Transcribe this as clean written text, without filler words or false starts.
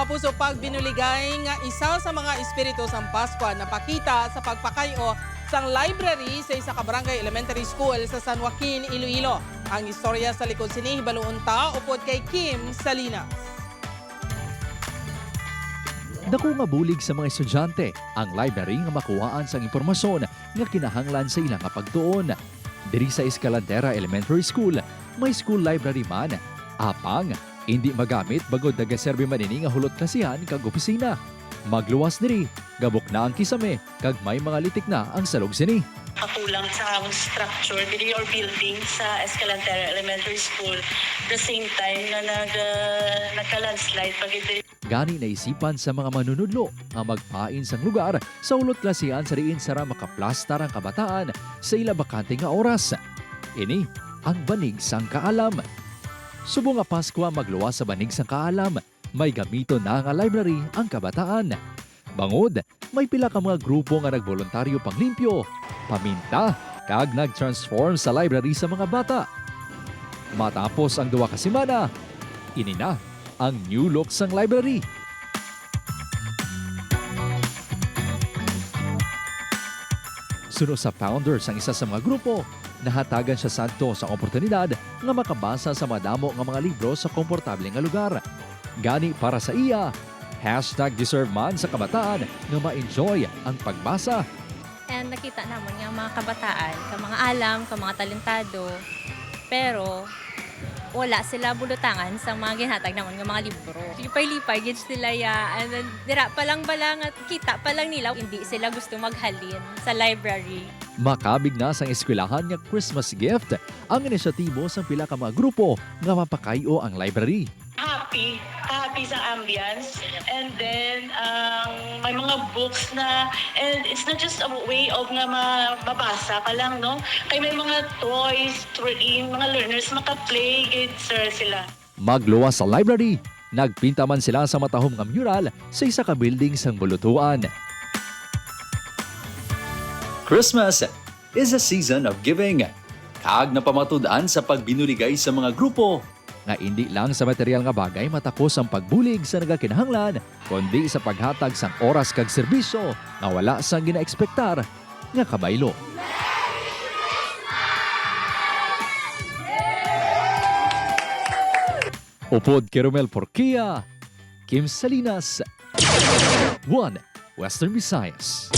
kapuso pagbinuligay nga isa sa mga espiritu sang Pasko na pakita sa pagpakayo sang library sa isa ka barangay elementary school sa San Joaquin, Iloilo. Ang istorya sa likod sini hibaluon ta upod kay Kim Salinas. Dako nga bulig sa mga estudyante ang library nga makuhaan sang impormasyon nga kinahanglan sa ilang nga pagtuon. Diri sa Escalantera Elementary School, may school library man. Apang, hindi magamit bagod nagaserbi manini nga hulot klasihan kag opisina. Magluwas diri, gabok na ang kisame kag may mga litik na ang salog sini. Kakulang sa among structure dili or building sa Escalantera Elementary School. The same time na nagka-landslide pag Gani naisipan sa mga manunudlo nga magpain sang lugar sa hulot klasihan sa riin sara makaplastar ang kabataan sa ila bakante nga oras. Ini ang banig sang kaalam. Subo nga Pasko magluwas sa banig sang kaalam, may gamito na nga library ang kabataan. Bangod, may pila ka mga grupo nga nagboluntaryo panglimpyo, paminta, kag nag-transform sa library sa mga bata. Matapos ang 2 ka semana, ini na ang new look sang library. Suno sa founders ang isa sa mga grupo, nahatagan siya sadto sa oportunidad nga makabasa sa madamo nga mga libro sa komportable nga lugar. Gani para sa iya, #deserve man sa kabataan nga ma-enjoy ang pagbasa. And nakita naman nga mga kabataan, ka mga alam, ka mga talentado, pero wala sila bulutangan sa mga ginhatag naman ng mga libro. Lipay-lipay, gid sila ya. And then, dira pa lang at kita pa lang nila, hindi sila gusto maghalin sa library. Makabig na sang eskwelahan nga Christmas gift ang inisyatibo sang pila ka mga grupo nga mapakayo ang library. happy sa ambience, and then may mga books na, and it's not just a way of nga mabasa ka lang, no? Kaya may mga toys, mga learners maka-play, sir sila. Magluwas sa library, nagpinta man sila sa matahom nga mural sa isa ka building sang bulutuan. Christmas is a season of giving. Kag napamatud-an sa pagbinuligay sa mga grupo. Nga hindi lang sa material nga bagay matakos ang pagbulig sa nagakinahanglan, kundi sa paghatag sang oras kag serbisyo nga wala sang ginaekspektar nga kabaylo. Upod kay Romel Porquia, Kim Salinas, 1 Western Visayas.